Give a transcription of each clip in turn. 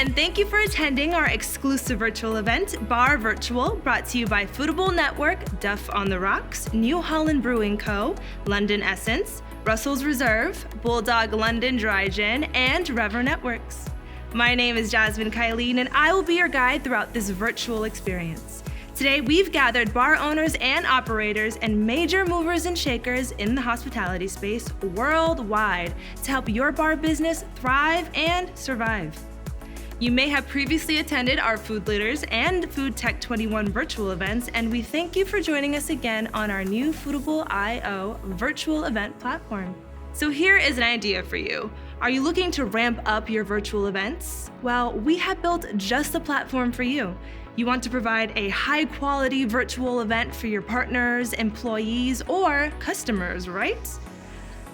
and thank you for attending our exclusive virtual event, Bar Virtual, brought to you by Foodable Network, Duff on the Rocks, New Holland Brewing Co., London Essence, Russell's Reserve, Bulldog London Dry Gin, and Rever Networks. My name is Jasmine Kylene, and I will be your guide throughout this virtual experience. Today, we've gathered bar owners and operators and major movers and shakers in the hospitality space worldwide to help your bar business thrive and survive. You may have previously attended our Food Leaders and Food Tech 21 virtual events, and we thank you for joining us again on our new Foodable.io virtual event platform. So here is an idea for you. Are you looking to ramp up your virtual events? Well, we have built just the platform for you. You want to provide a high-quality virtual event for your partners, employees, or customers, right?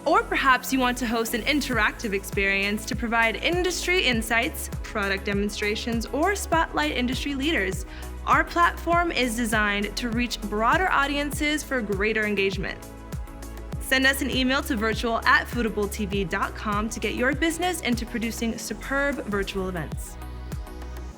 Or perhaps you want to host an interactive experience to provide industry insights, product demonstrations, or spotlight industry leaders. Our platform is designed to reach broader audiences for greater engagement. Send us an email to virtual@foodabletv.com to get your business into producing superb virtual events.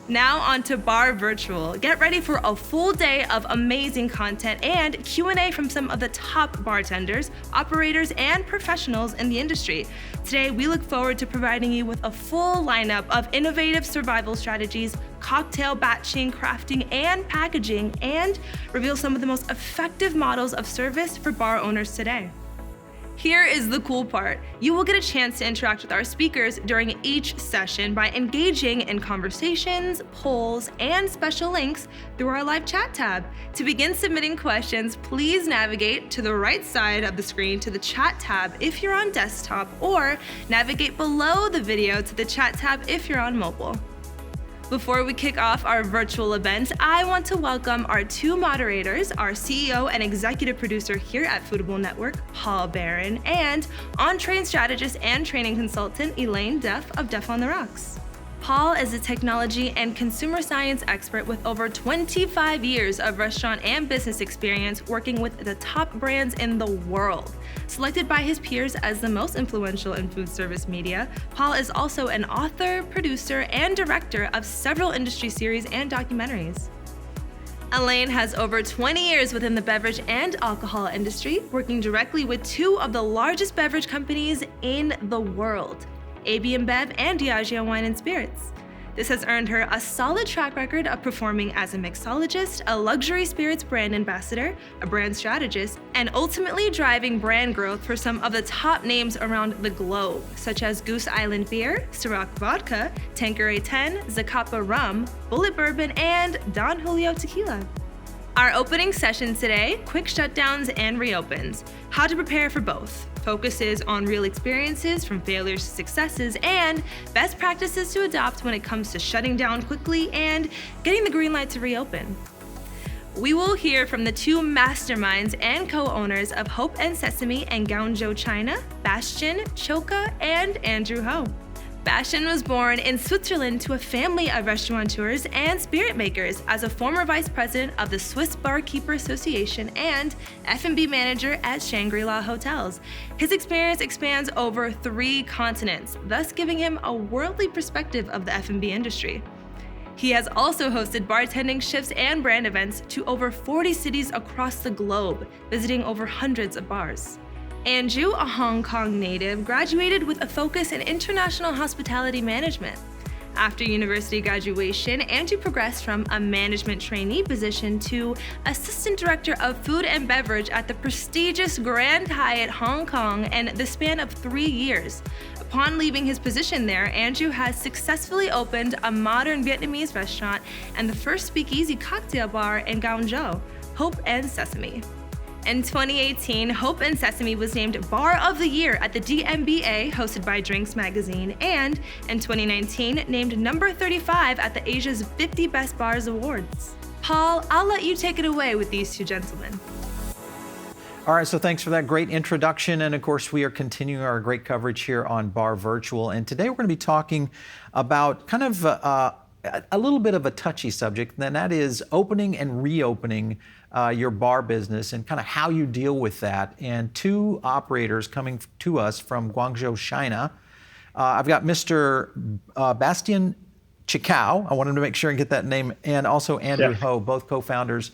Now on to Bar Virtual. Get ready for a full day of amazing content and Q&A from some of the top bartenders, operators, and professionals in the industry. Today, we look forward to providing you with a full lineup of innovative survival strategies, cocktail batching, crafting, and packaging, and reveal some of the most effective models of service for bar owners today. Here is the cool part. You will get a chance to interact with our speakers during each session by engaging in conversations, polls, and special links through our live chat tab. To begin submitting questions, please navigate to the right side of the screen to the chat tab if you're on desktop, or navigate below the video to the chat tab if you're on mobile. Before we kick off our virtual event, I want to welcome our two moderators, our CEO and executive producer here at Foodable Network, Paul Barron, and on-train strategist and training consultant, Elaine Duff of Duff on the Rocks. Paul is a technology and consumer science expert with over 25 years of restaurant and business experience working with the top brands in the world. Selected by his peers as the most influential in food service media, Paul is also an author, producer, and director of several industry series and documentaries. Elaine has over 20 years within the beverage and alcohol industry, working directly with two of the largest beverage companies in the world, AB InBev and Diageo Wine and Spirits. This has earned her a solid track record of performing as a mixologist, a luxury spirits brand ambassador, a brand strategist, and ultimately driving brand growth for some of the top names around the globe, such as Goose Island Beer, Ciroc Vodka, Tanqueray 10, Zacapa Rum, Bullet Bourbon, and Don Julio Tequila. Our opening session today, quick shutdowns and reopens, how to prepare for both. Focuses on real experiences from failures to successes and best practices to adopt when it comes to shutting down quickly and getting the green light to reopen. We will hear from the two masterminds and co-owners of Hope and Sesame in Guangzhou, China, Bastien, Ciocca, and Andrew Ho. Bastien was born in Switzerland to a family of restaurateurs and spirit makers as a former vice president of the Swiss Barkeeper Association and F&B manager at Shangri-La Hotels. His experience expands over 3 continents, thus giving him a worldly perspective of the F&B industry. He has also hosted bartending shifts and brand events to over 40 cities across the globe, visiting over hundreds of bars. Andrew, a Hong Kong native, graduated with a focus in international hospitality management. After university graduation, Andrew progressed from a management trainee position to assistant director of food and beverage at the prestigious Grand Hyatt Hong Kong in the span of 3 years. Upon leaving his position there, Andrew has successfully opened a modern Vietnamese restaurant and the first speakeasy cocktail bar in Guangzhou, Hope and Sesame. In 2018, Hope and Sesame was named Bar of the Year at the DMBA, hosted by Drinks Magazine, and in 2019, named number 35 at the Asia's 50 Best Bars Awards. Paul, I'll let you take it away with these two gentlemen. All right, so thanks for that great introduction. And of course, we are continuing our great coverage here on Bar Virtual. And today we're going to be talking about kind of a little bit of a touchy subject, and that is opening and reopening your bar business and kind of how you deal with that. And two operators coming to us from Guangzhou, China. I've got Mr. Bastien Ciocca. I wanted to make sure and get that name, and also Andrew Ho, both co-founders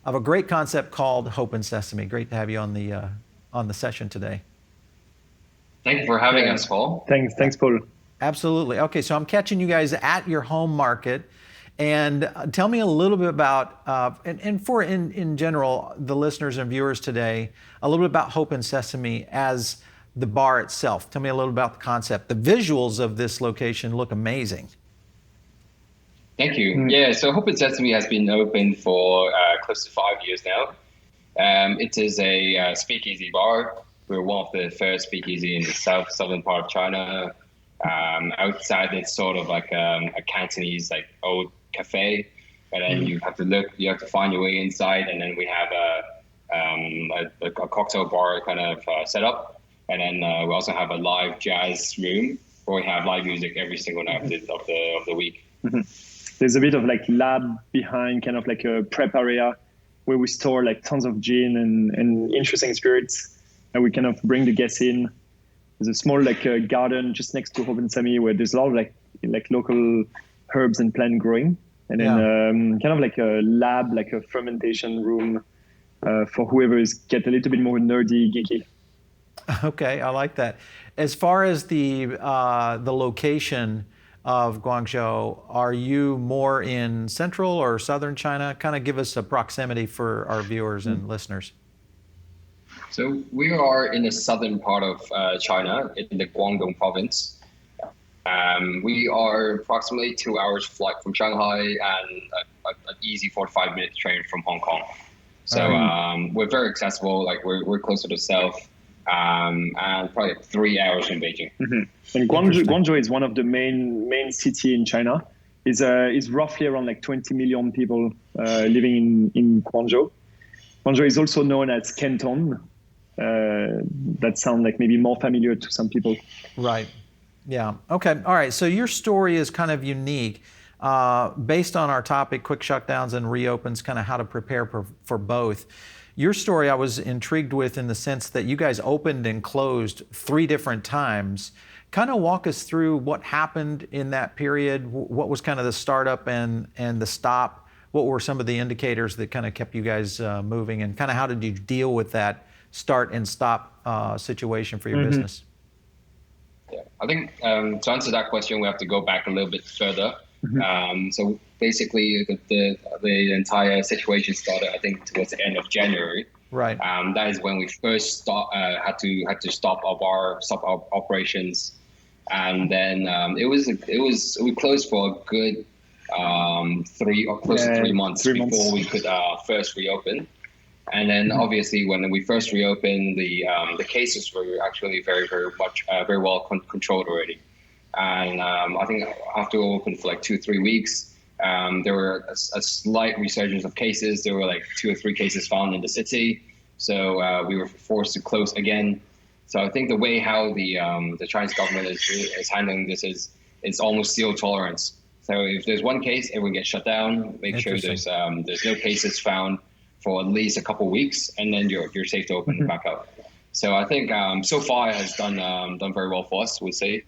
of a great concept called Hope and Sesame. Great to have you on the session today. Thank you for having us, Paul. Thanks, Paul. Absolutely. Okay, so I'm catching you guys at your home market, and tell me a little bit about, in general, the listeners and viewers today, a little bit about Hope and Sesame as the bar itself. Tell me a little about the concept. The visuals of this location look amazing. Thank you. Yeah, so Hope and Sesame has been open for close to 5 years now. It is a speakeasy bar. We're one of the first speakeasy in the southern part of China. Outside, it's sort of like a Cantonese, like old cafe, and then you have to find your way inside, and then we have a cocktail bar kind of set up. And then we also have a live jazz room where we have live music every single night of the week. There's a bit of like lab behind, kind of like a prep area where we store like tons of gin and interesting spirits, and we kind of bring the guests in. There's a small like garden just next to Hope and Sesame where there's a lot of like local herbs and plant growing, and then kind of like a lab, like a fermentation room for whoever is get a little bit more nerdy, geeky. Okay, I like that. As far as the location of Guangzhou, are you more in central or southern China? Kind of give us a proximity for our viewers and listeners. So we are in the southern part of China, in the Guangdong province. We are approximately 2 hours flight from Shanghai and an easy 45-minute train from Hong Kong. So we're very accessible. Like we're close to the south. And probably 3 hours from Beijing. And Guangzhou is one of the main city in China. Is roughly around like 20 million people living in Guangzhou. Guangzhou is also known as Canton. That sounds like maybe more familiar to some people. Right. Yeah. Okay. All right. So your story is kind of unique. Based on our topic, quick shutdowns and reopens, kind of how to prepare for both. Your story I was intrigued with in the sense that you guys opened and closed 3 different times. Kind of walk us through what happened in that period. What was kind of the startup and the stop? What were some of the indicators that kind of kept you guys moving, and kind of how did you deal with that start and stop situation for your business? Yeah, I think to answer that question, we have to go back a little bit further. So basically, the entire situation started, I think, towards the end of January. Right. That is when we first had to stop our operations, and then we closed for a good close to 3 months before we could first reopen. And then obviously when we first reopened, the cases were actually very well controlled already. And I think after we opened for like 2-3 weeks, there were a slight resurgence of cases. There were like 2 or 3 cases found in the city. So we were forced to close again. So I think the way how the Chinese government is handling this is it's almost zero tolerance. So if there's one case, everyone gets shut down. Make sure there's no cases found for at least a couple of weeks, and then you're safe to open back up. So I think so far it has done very well for us, we'd say.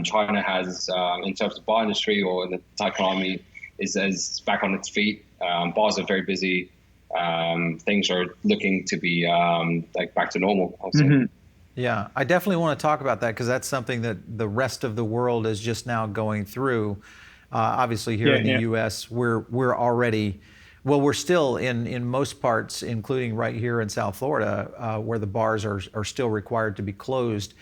China has, in terms of bar industry or the economy, is back on its feet. Bars are very busy. Things are looking to be like back to normal, I'll say. Yeah, I definitely want to talk about that because that's something that the rest of the world is just now going through. Obviously here in the U.S., we're already, well, we're still in most parts, including right here in South Florida, where the bars are still required to be closed,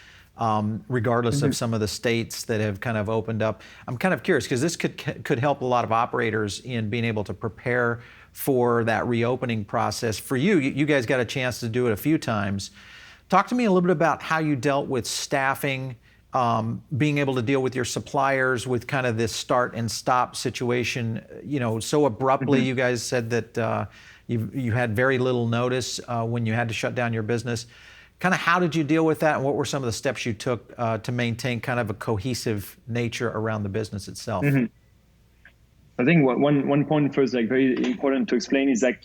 regardless of some of the states that have kind of opened up. I'm kind of curious because this could help a lot of operators in being able to prepare for that reopening process. For you guys got a chance to do it a few times. Talk to me a little bit about how you dealt with staffing, being able to deal with your suppliers with kind of this start and stop situation, so abruptly. You guys said that you had very little notice when you had to shut down your business. Kind of how did you deal with that, and what were some of the steps you took to maintain kind of a cohesive nature around the business itself? I think one point first, like very important to explain, is like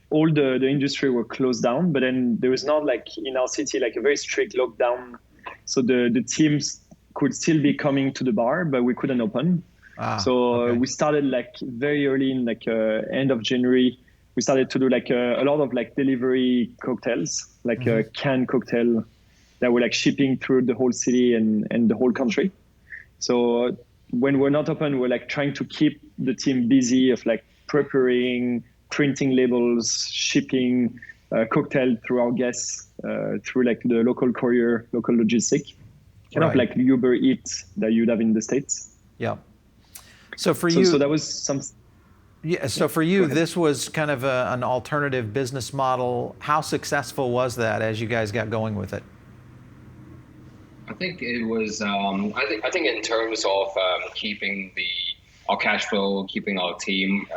all the industry were closed down, but then there was not like in our city like a very strict lockdown. So the teams could still be coming to the bar, but we couldn't open. We started like very early in like end of January. We started to do like a lot of like delivery cocktails, like a canned cocktail that were like shipping through the whole city and the whole country. So when we're not open, we're like trying to keep the team busy of like preparing, printing labels, shipping cocktail through our guests, through like the local courier, local logistic, kind of like Uber Eats that you'd have in the States. Yeah. So for you, so that was some. Yeah. So for you, this was kind of an alternative business model. How successful was that as you guys got going with it? I think it was. I think in terms of keeping our cash flow, keeping our team,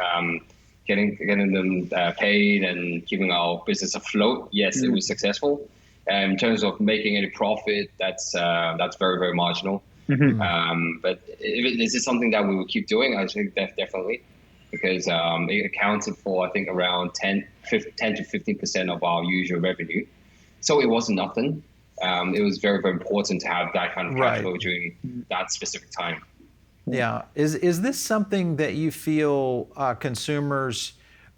getting them paid, and keeping our business afloat. Yes, it was successful. In terms of making any profit, that's very, very marginal. But is it something that we will keep doing? I think definitely, because it accounted for, I think, around 10 to 15% of our usual revenue. So it wasn't nothing. It was very, very important to have that kind of cash flow during that specific time. Yeah. Is this something that you feel consumers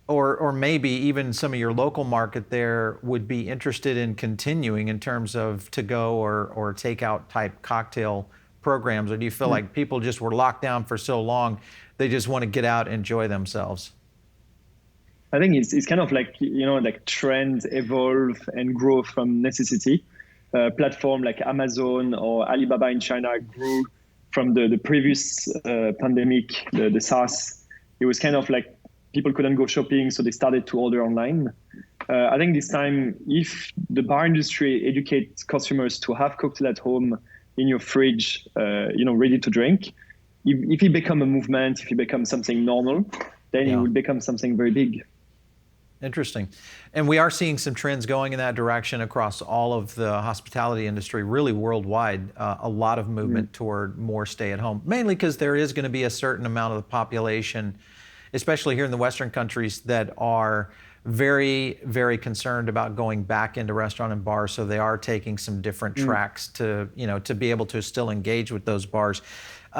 or maybe even some of your local market there would be interested in continuing in terms of to-go or takeout type cocktail programs? Or do you feel like people just were locked down for so long, they just want to get out and enjoy themselves? I think it's kind of like, like trends evolve and grow from necessity. Platform like Amazon or Alibaba in China grew from the previous pandemic, the SARS. It was kind of like people couldn't go shopping, so they started to order online. I think this time, if the bar industry educates consumers to have cocktail at home in your fridge, ready to drink, if it become a movement, if it becomes something normal, then it will become something very big. Interesting. And we are seeing some trends going in that direction across all of the hospitality industry, really worldwide. A lot of movement toward more stay at home, mainly because there is going to be a certain amount of the population, especially here in the Western countries, that are very, very concerned about going back into restaurant and bars. So they are taking some different tracks to be able to still engage with those bars.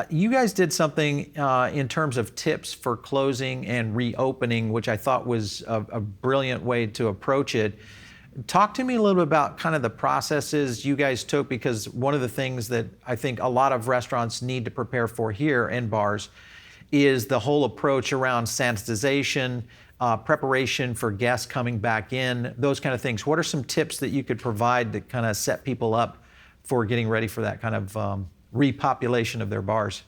You guys did something in terms of tips for closing and reopening, which I thought was a brilliant way to approach it. Talk to me a little bit about kind of the processes you guys took, because one of the things that I think a lot of restaurants need to prepare for here and bars is the whole approach around sanitization, preparation for guests coming back in, those kind of things. What are some tips that you could provide to kind of set people up for getting ready for that kind of repopulation of their bars?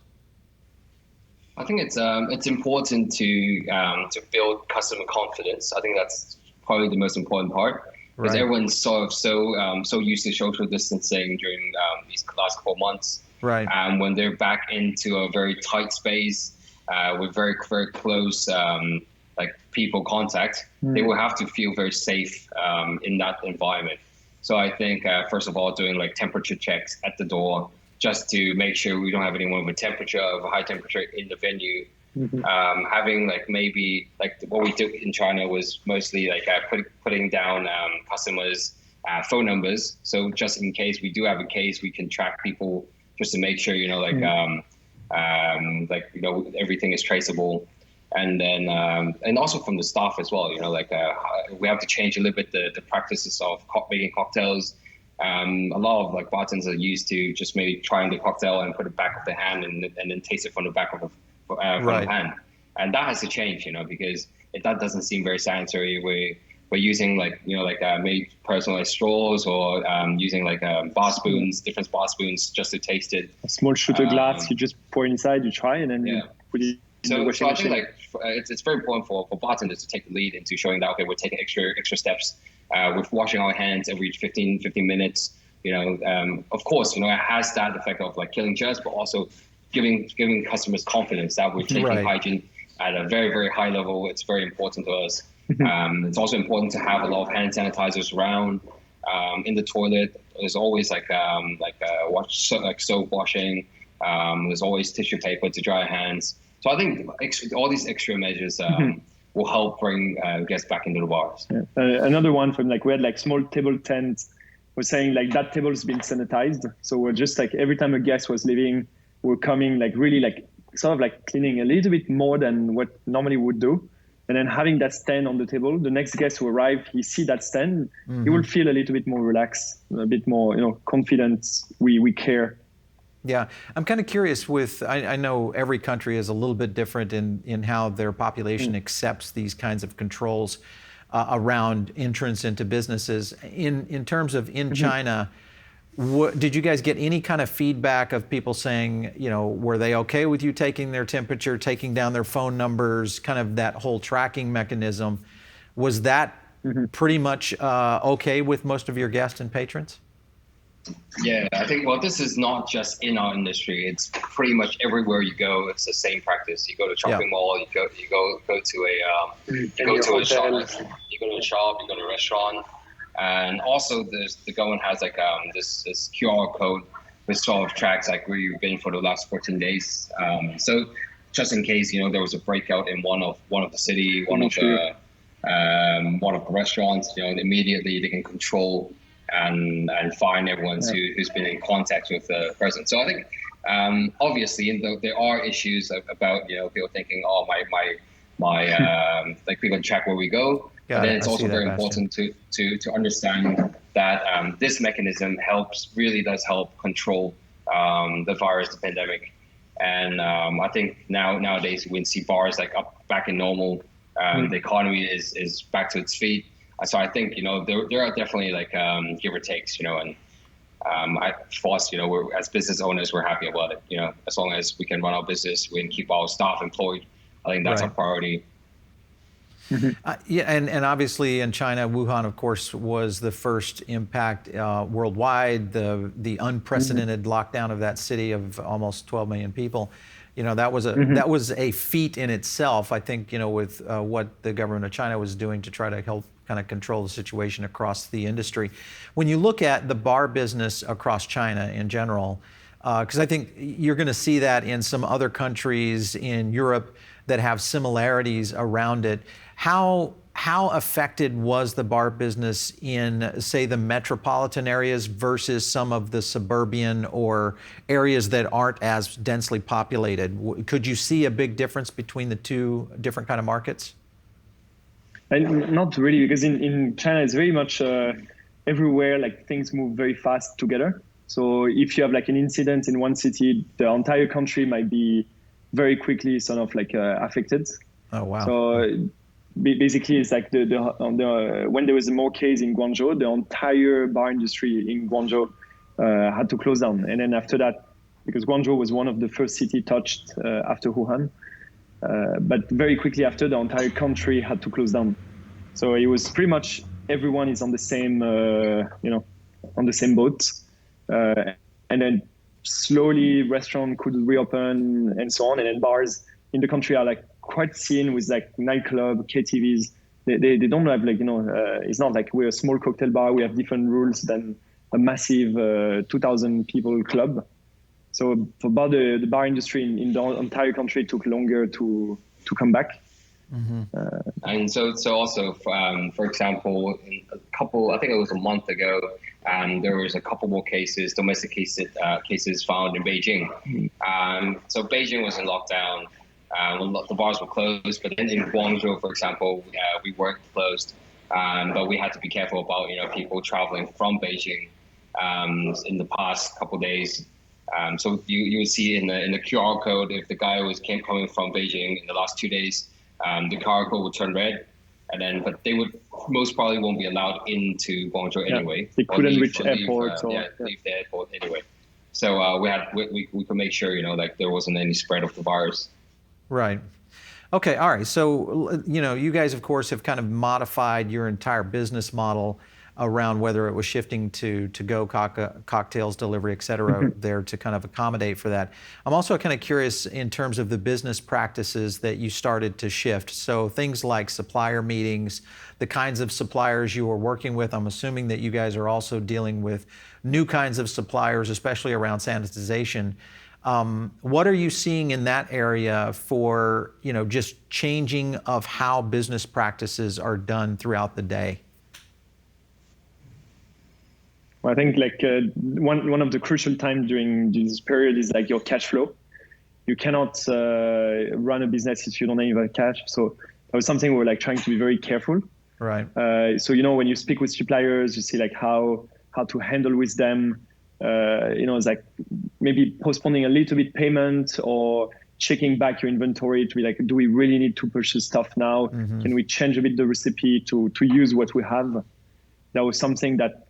I think it's important to build customer confidence. I think that's probably the most important part, because everyone's sort of so used to social distancing during these last couple of months. Right. And when they're back into a very tight space with very, very close like people contact, they will have to feel very safe in that environment. So I think first of all, doing like temperature checks at the door, just to make sure we don't have anyone with a high temperature in the venue. Having like maybe like what we did in China was mostly like putting down customers' phone numbers. So just in case we do have a case, we can track people just to make sure, everything is traceable. And then, and also from the staff as well, we have to change a little bit the practices of making cocktails. A lot of like bartenders are used to just maybe trying the cocktail and put it back of the hand and then taste it from the back of the hand, and that has to change, because that doesn't seem very sanitary. We're using maybe personalized straws or using bar spoons, different bar spoons, just to taste it. A small shooter glass, you just pour inside, you try, and then you put it. So I think it's very important for bartenders to take the lead into showing that, okay, we're taking extra steps with washing our hands every 15 minutes. Of course, it has that effect of like killing germs, but also giving customers confidence that we're taking hygiene at a very, very high level. It's very important to us. It's also important to have a lot of hand sanitizers around. In the toilet, there's always soap washing. There's always tissue paper to dry hands. So I think all these extra measures will help bring guests back into the bars. Yeah. Another one from we had small table tent was saying that table's been sanitized. So we're just every time a guest was leaving, we're coming really sort of like cleaning a little bit more than what normally would do. And then having that stand on the table, the next guest who arrive, he see that stand, he will feel a little bit more relaxed, a bit more, confident. We care. Yeah, I'm kind of curious I know every country is a little bit different in how their population accepts these kinds of controls around entrance into businesses. In terms of in China, did you guys get any kind of feedback of people saying, were they okay with you taking their temperature, taking down their phone numbers, kind of that whole tracking mechanism? Was that pretty much okay with most of your guests and patrons? Yeah, I think, this is not just in our industry. It's pretty much everywhere you go. It's the same practice. You go to a shopping mall, you go to a shop, you go to a restaurant. And also the government has like this QR code which sort of tracks like where you've been for the last 14 days. So just in case, there was a breakout in one of the city, one of the restaurants, immediately they can control and find everyone who's been in contact with the person. So I think obviously there are issues about people thinking, oh my like people check where we go. But then it's also very important to understand that this mechanism really does help control the virus, the pandemic. And I think nowadays we can see bars like back in normal. The economy is back to its feet. So I think there are definitely like give or takes, and for us, we're, as business owners, we're happy about it. As long as we can run our business, we can keep our staff employed. I think that's our priority. Yeah, and obviously in China, Wuhan, of course, was the first impact worldwide. The unprecedented lockdown of that city of almost 12 million people. That was a feat in itself. I think with what the government of China was doing to try to help kind of control the situation across the industry. When you look at the bar business across China in general, because I think you're going to see that in some other countries in Europe that have similarities around it. How affected was the bar business in, say, the metropolitan areas versus some of the suburban or areas that aren't as densely populated? Could you see a big difference between the two different kind of markets? And not really, because in China, it's very much everywhere, like things move very fast together. So if you have like an incident in one city, the entire country might be very quickly sort of like affected. Oh, wow. So basically it's like when there was more case in Guangzhou, the entire bar industry in Guangzhou had to close down. And then after that, because Guangzhou was one of the first city touched after Wuhan, but very quickly after, the entire country had to close down. So it was pretty much everyone is on the same, on the same boat. And then slowly restaurant could reopen and so on. And then bars in the country are like quite seen with like nightclub, KTVs. They don't have like, it's not like we're a small cocktail bar. We have different rules than a massive 2,000 people club. So for the bar industry in the entire country took longer to come back. And so also, for example, I think it was a month ago, there was a couple more domestic cases found in Beijing. So Beijing was in lockdown. The bars were closed, but then in Guangzhou, for example, we weren't closed. But we had to be careful about people traveling from Beijing in the past couple of days. So you would see in the QR code, if the guy coming from Beijing in the last 2 days, the QR code would turn red, but they would most probably won't be allowed into Guangzhou anyway. They couldn't reach airports leave the airport anyway. So we could make sure like there wasn't any spread of the virus. Right. Okay. All right. So you guys of course have kind of modified your entire business model around whether it was shifting to go cocktails, delivery, et cetera, there to kind of accommodate for that. I'm also kind of curious in terms of the business practices that you started to shift. So things like supplier meetings, the kinds of suppliers you were working with. I'm assuming that you guys are also dealing with new kinds of suppliers, especially around sanitization. What are you seeing in that area for, just changing of how business practices are done throughout the day? Well, I think like one of the crucial times during this period is like your cash flow. you cannot run a business if you don't have cash. So that was something we were like trying to be very careful. Right. So when you speak with suppliers, you see like how to handle with them. It's like maybe postponing a little bit payment or checking back your inventory to be like, do we really need to purchase stuff now? Mm-hmm. Can we change a bit the recipe to use what we have? That was something that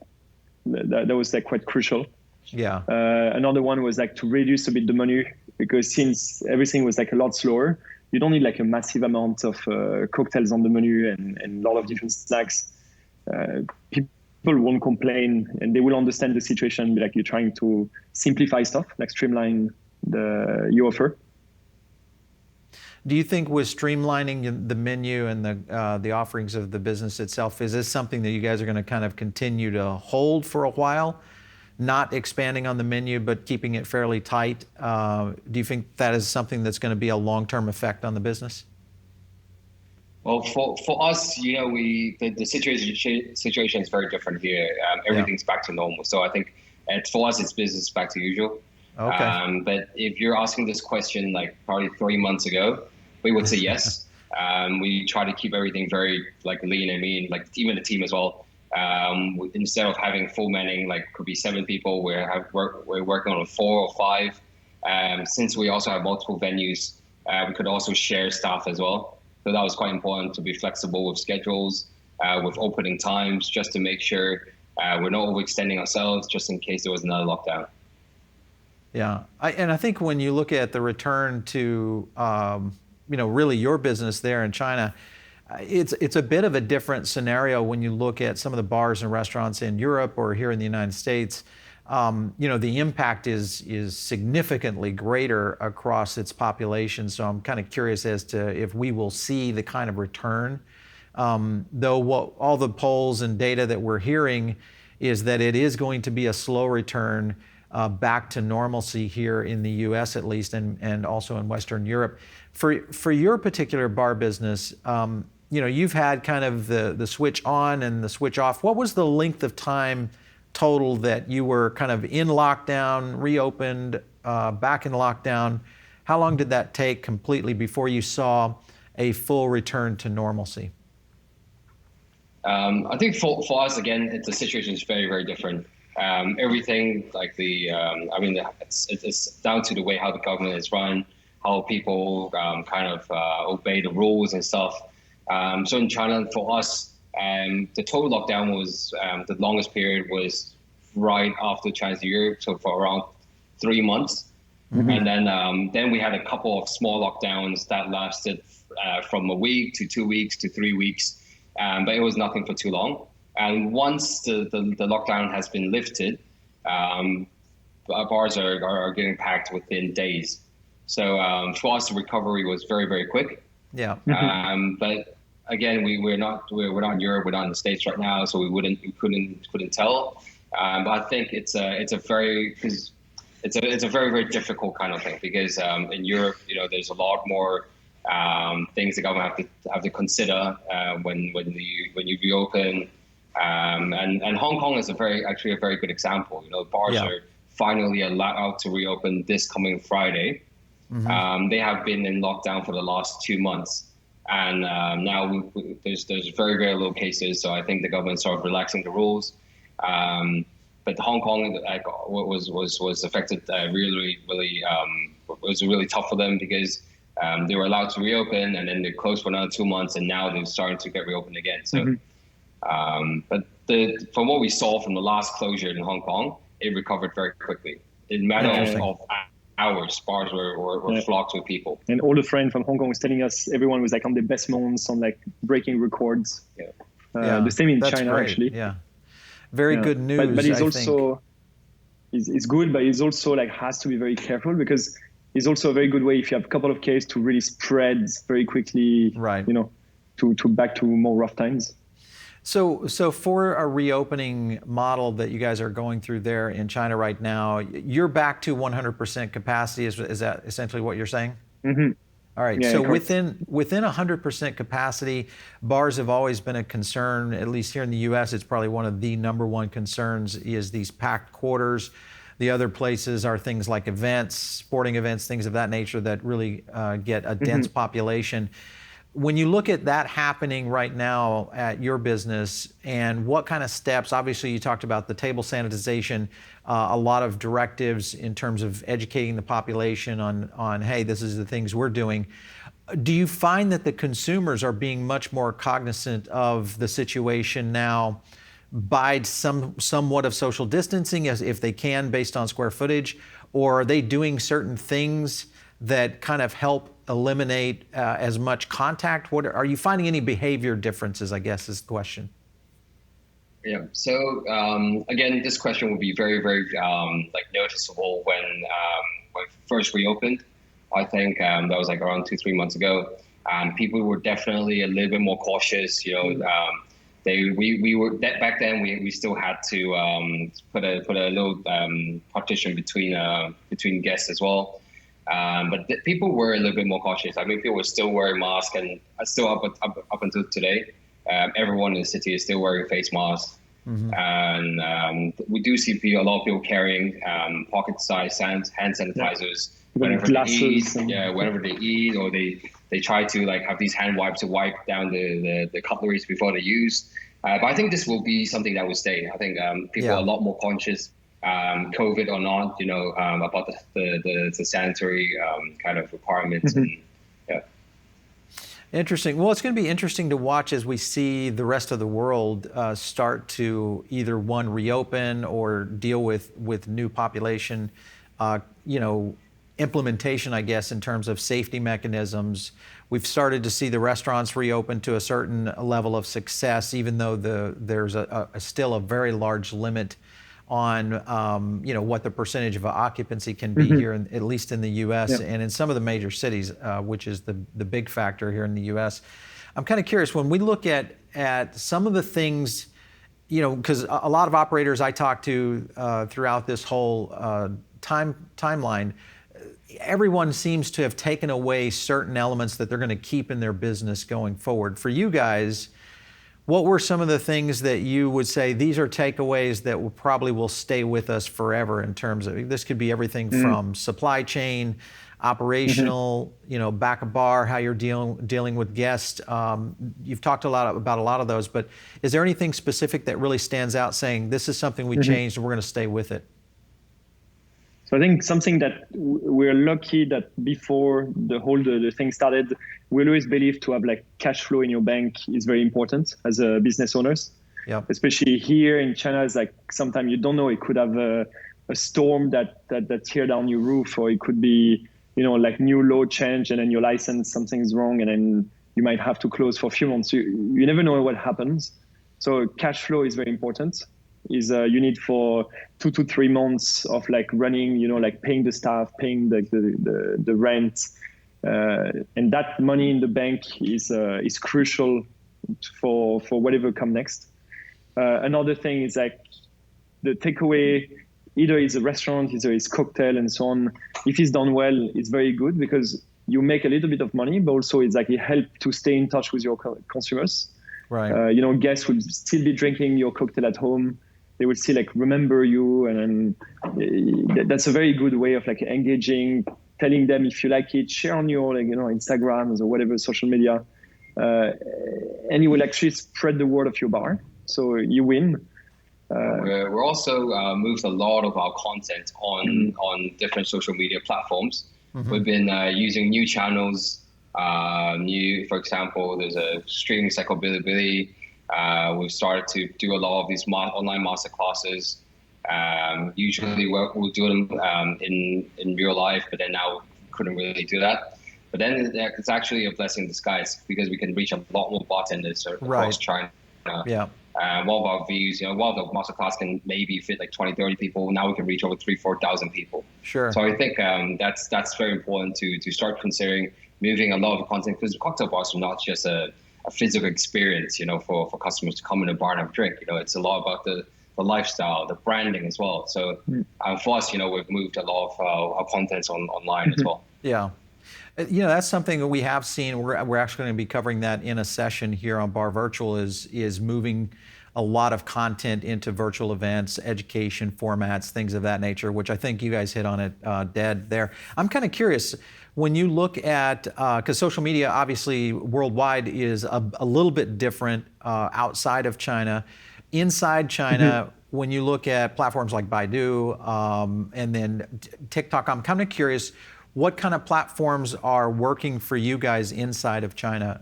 was like quite crucial. Yeah. Another one was like to reduce a bit the menu, because since everything was like a lot slower, you don't need like a massive amount of cocktails on the menu and a lot of different snacks. People won't complain and they will understand the situation. Like you're trying to simplify stuff, like streamline your offer. Do you think with streamlining the menu and the offerings of the business itself, is this something that you guys are going to kind of continue to hold for a while? Not expanding on the menu, but keeping it fairly tight. Do you think that is something that's going to be a long-term effect on the business? Well, for us, the situation is very different here. Everything's back to normal. So I think for us, it's business back to usual. Okay. But if you're asking this question like probably 3 months ago, we would say yes. We try to keep everything very like lean and mean, like even the team as well. Instead of having full manning, like could be 7 people, we're working on 4 or 5. Since we also have multiple venues, we could also share staff as well. So that was quite important to be flexible with schedules, with opening times, just to make sure we're not overextending ourselves, just in case there was another lockdown. Yeah, I think when you look at the return to really your business there in China, it's a bit of a different scenario when you look at some of the bars and restaurants in Europe or here in the United States. The impact is significantly greater across its population. So I'm kind of curious as to if we will see the kind of return. Though all the polls and data that we're hearing is that it is going to be a slow return back to normalcy here in the U.S. at least, and also in Western Europe. For your particular bar business, you've had kind of the switch on and the switch off. What was the length of time total that you were kind of in lockdown, reopened, back in lockdown? How long did that take completely before you saw a full return to normalcy? I think for us, again, the situation is very, very different. Everything like it's down to the way how the government is run, how people obey the rules and stuff. So in China, for us, the total lockdown was the longest period was right after Chinese New Year, so for around 3 months. Mm-hmm. And then we had a couple of small lockdowns that lasted from a week to 2 weeks to 3 weeks, but it was nothing for too long. And once the lockdown has been lifted, bars are getting packed within days. So for us, the recovery was very, very quick. Yeah. But again, we're not in Europe, we're not in the States right now, so we couldn't tell. But I think it's a very very difficult kind of thing, because in Europe, there's a lot more things the government have to consider when you reopen. And Hong Kong is actually a very good example. Bars are finally allowed to reopen this coming Friday. Mm-hmm. They have been in lockdown for the last 2 months, and now there's very, very low cases. So I think the government started relaxing the rules. But Hong Kong was affected really, really. It was really tough for them, because they were allowed to reopen and then they closed for another 2 months, and now they're starting to get reopened again. So. Mm-hmm. But from what we saw from the last closure in Hong Kong, it recovered very quickly. In matter of hours, bars were flocked with people. And all the friends from Hong Kong was telling us everyone was like on their best moments, on like breaking records. The same in China, great. Actually. Yeah, very good news. But it's it's good, but it's also like has to be very careful, because it's also a very good way if you have a couple of cases to really spread very quickly. Right. To back to more rough times. So for a reopening model that you guys are going through there in China right now, you're back to 100% capacity. Is that essentially what you're saying? Mm-hmm. All right. Yeah, so within 100% capacity, bars have always been a concern. At least here in the U.S., it's probably one of the number one concerns is these packed quarters. The other places are things like events, sporting events, things of that nature that really get a dense population. When you look at that happening right now at your business, and what kind of steps, obviously you talked about the table sanitization, a lot of directives in terms of educating the population on, hey, this is the things we're doing. Do you find that the consumers are being much more cognizant of the situation now by somewhat of social distancing, as if they can, based on square footage, or are they doing certain things that kind of help eliminate as much contact? What are you finding any behavior differences, I guess is the question. Yeah. So again, this question will be very, very like noticeable when first reopened. I think that was like around 2-3 months ago, and people were definitely a little bit more cautious. You know, we were back then. We still had to put a little partition between guests as well. But people were a little bit more cautious. I mean, people were still wearing masks, and still up until today, everyone in the city is still wearing face masks. And we do see a lot of people carrying pocket-sized hand sanitizers whenever they eat. Whenever they eat, or they try to like have these hand wipes to wipe down the cutleries before they use. But I think this will be something that will stay. I think people are a lot more conscious. COVID or not, you know, about the sanitary kind of requirements. And, Interesting. Well, it's going to be interesting to watch as we see the rest of the world start to either one, reopen, or deal with new population, you know, implementation, I guess, in terms of safety mechanisms. We've started to see the restaurants reopen to a certain level of success, even though there's still a very large limit on you know, what the percentage of occupancy can be here, at least in the U.S. and in some of the major cities, which is the big factor here in the U.S. I'm kind of curious, when we look at some of the things, you know, because a lot of operators I talked to throughout this whole timeline, everyone seems to have taken away certain elements that they're going to keep in their business going forward. For you guys, what were some of the things that you would say, these are takeaways that will stay with us forever, in terms of, this could be everything from supply chain, operational, you know, back of bar, how you're dealing with guests. You've talked about a lot of those, but is there anything specific that really stands out, saying this is something we changed and we're going to stay with it? So I think something that we're lucky that before the thing started, we always believe to have like cash flow in your bank is very important as a business owners. Especially here in China, it's like sometimes you don't know, it could have a storm that tear down your roof, or it could be, you know, like new law change and then your license, something's wrong, and then you might have to close for a few months. You never know what happens. So cash flow is very important. You need for 2 to 3 months of like running, you know, like paying the staff, paying the rent, and that money in the bank is crucial for whatever come next. Another thing is like the takeaway, either it's a restaurant, either it's cocktail and so on. If it's done well, it's very good, because you make a little bit of money, but also it's like it helps to stay in touch with your consumers. Right. You know, guests will still be drinking your cocktail at home. They will still like remember you, and that's a very good way of like engaging, telling them if you like it, share on your, like, you know, Instagram or whatever social media, and you will actually spread the word of your bar, so you win. We're also moved a lot of our content on different social media platforms. We've been using new channels. For example, there's a streaming site called Bilibili. We've started to do a lot of these online master classes. Usually we'll do them in real life, but then now couldn't really do that. But then it's actually a blessing in disguise, because we can reach a lot more bartenders across China. One of our views, you know, one of the masterclass can maybe fit like 20, 30 people. Now we can reach over 3,000-4,000 people. Sure. So I think that's very important to start considering moving a lot of content, because cocktail bars are not just a physical experience, you know, for customers to come in a bar and have a drink. You know, it's a lot about the lifestyle, the branding as well. So for us, you know, we've moved a lot of our contents online as well. Yeah. You know, that's something that we have seen. We're actually going to be covering that in a session here on Bar Virtual, is moving a lot of content into virtual events, education formats, things of that nature, which I think you guys hit on it dead there. I'm kind of curious, when you look at, because social media obviously worldwide is a little bit different outside of China. Inside China, when you look at platforms like Baidu and then TikTok, I'm kind of curious, what kind of platforms are working for you guys inside of China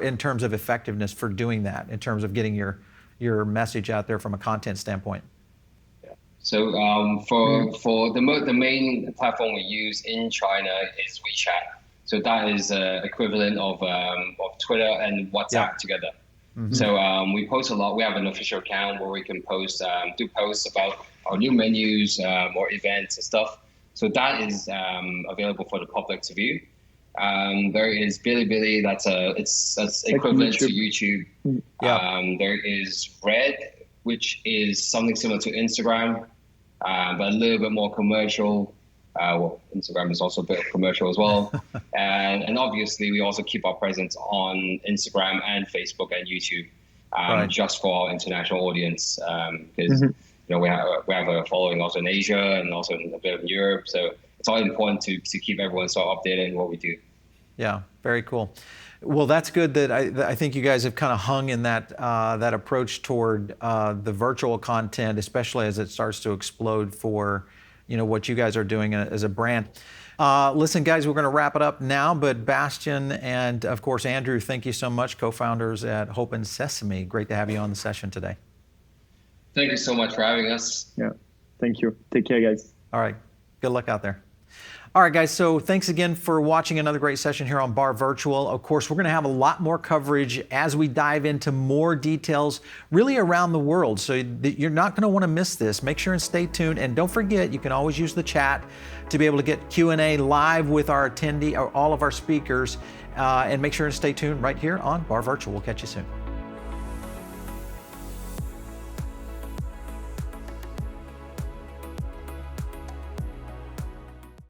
in terms of effectiveness for doing that, in terms of getting your message out there from a content standpoint? So for the main platform we use in China is WeChat. So that is equivalent of Twitter and WhatsApp together. So we post a lot. We have an official account where we can post do posts about our new menus or events and stuff. So that is available for the public to view. There is Bilibili. That's equivalent to YouTube. There is Red, which is something similar to Instagram, but a little bit more commercial. Well, Instagram is also a bit of commercial as well. and obviously, we also keep our presence on Instagram and Facebook and YouTube just for our international audience. Because you know, we have a following also in Asia and also a bit of Europe. So it's all important to keep everyone so updated in what we do. Yeah, very cool. Well, that's good that I think you guys have kind of hung in that approach toward the virtual content, especially as it starts to explode for, you know, what you guys are doing as a brand. Listen, guys, we're going to wrap it up now, but Bastien and, of course, Andrew, thank you so much, co-founders at Hope and Sesame. Great to have you on the session today. Thank you so much for having us. Yeah, thank you. Take care, guys. All right. Good luck out there. All right, guys, so thanks again for watching another great session here on Bar Virtual. Of course, we're going to have a lot more coverage as we dive into more details really around the world. So you're not going to want to miss this. Make sure and stay tuned. And don't forget, you can always use the chat to be able to get Q&A live with our attendee or all of our speakers. And make sure and stay tuned right here on Bar Virtual. We'll catch you soon.